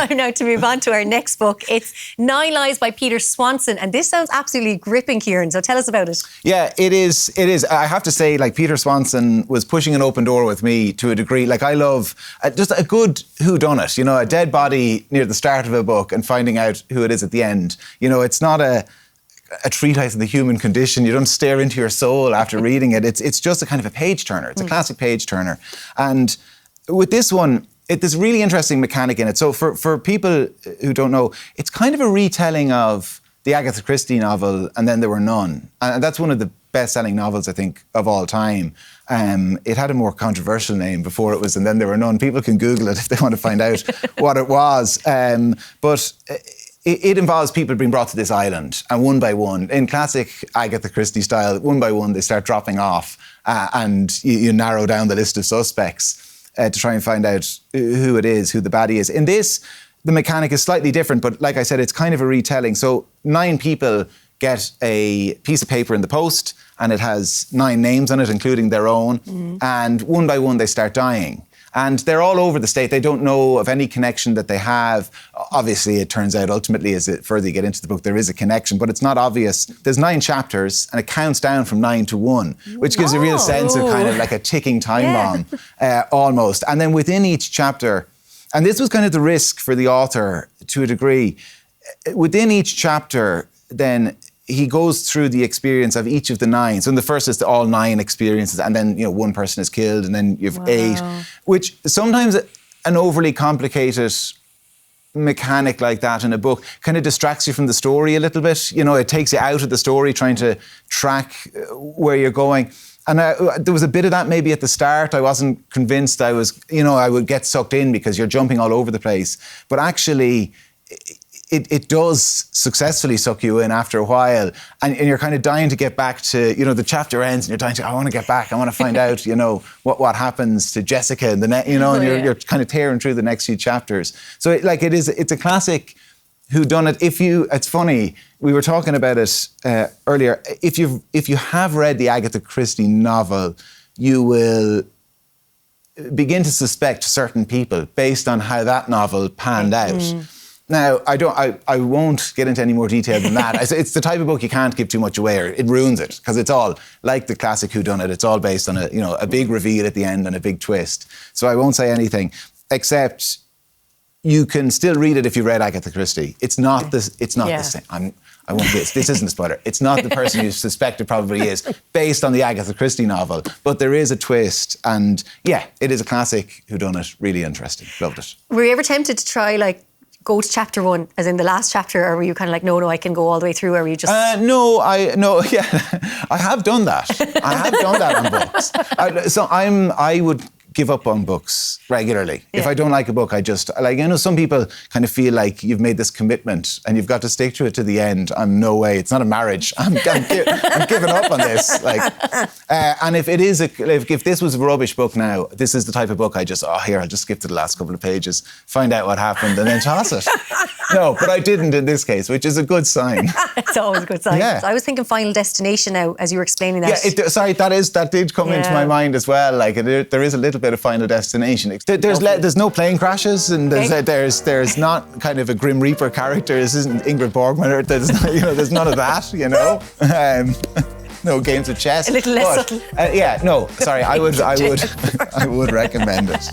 time now to move on to our next book. It's 9 Lives by Peter Swanson, and this sounds absolutely gripping, Kieran, so tell us about it. Yeah, it is. I have to say, like, Peter Swanson was pushing an open door with me to a degree. Like, I love just a good whodunit, you know, a dead body near the start of a book and finding out who it is at the end. You know, it's not a treatise on the human condition. You don't stare into your soul after reading it. It's just a kind of a page turner. It's a classic page turner. And with this one, there's a really interesting mechanic in it. So for people who don't know, it's kind of a retelling of the Agatha Christie novel, And Then There Were None. And that's one of the best-selling novels, I think, of all time. It had a more controversial name before it was And Then There Were None. People can Google it if they want to find out what it was. But it involves people being brought to this island, and one by one, in classic Agatha Christie style, one by one they start dropping off, and you narrow down the list of suspects to try and find out who it is, who the baddie is. In this, the mechanic is slightly different, but like I said, it's kind of a retelling. So 9 people get a piece of paper in the post, and it has 9 names on it, including their own, and one by one they start dying. And they're all over the state. They don't know of any connection that they have. Obviously, it turns out ultimately, as it further you get into the book, there is a connection, but it's not obvious. There's 9 chapters, and it counts down from 9 to 1, which gives a real sense of kind of like a ticking time bomb, almost. And then within each chapter, and this was kind of the risk for the author to a degree, within each chapter, then he goes through the experience of each of the 9. So in the first is all 9 experiences, and then, you know, one person is killed, and then you have 8, which sometimes an overly complicated mechanic like that in a book kind of distracts you from the story a little bit. You know, it takes you out of the story trying to track where you're going. And there was a bit of that maybe at the start. I wasn't convinced I would get sucked in because you're jumping all over the place. But actually, it does successfully suck you in after a while, and you're kind of dying to get back to, you know, the chapter ends and you're dying to, I want to get back, I want to find out, you know, what happens to Jessica and you're kind of tearing through the next few chapters. So it's a classic whodunit. It's funny, we were talking about it earlier. If you have read the Agatha Christie novel, you will begin to suspect certain people based on how that novel panned out. Now, I won't get into any more detail than that. It's the type of book you can't give too much away, or it ruins it, because it's all like the classic whodunit. It's all based on a big reveal at the end and a big twist. So I won't say anything, except you can still read it if you read Agatha Christie. It's not the same. I won't do this. This isn't a spoiler. It's not the person you suspect it probably is, based on the Agatha Christie novel. But there is a twist, and yeah, it is a classic whodunit. Really interesting. Loved it. Were you ever tempted to try, go to chapter 1, as in the last chapter, or were you kind of like, no, I can go all the way through, or were you just... I have done that. I have done that on books. I would give up on books regularly. Yeah. If I don't like a book, I just, some people kind of feel like you've made this commitment and you've got to stick to it to the end. I'm no way. It's not a marriage. I'm giving up on this. And if this was a rubbish book now, this is the type of book I'll just skip to the last couple of pages, find out what happened, and then toss it. No, but I didn't in this case, which is a good sign. It's always a good sign. Yeah. So I was thinking Final Destination now, as you were explaining that. Yeah, that did come into my mind as well. There is a little bit of Final Destination. There's no plane crashes, and there's not kind of a Grim Reaper character. This isn't Ingrid Bergman. There's none of that. No games of chess. A little less subtle. I would recommend it.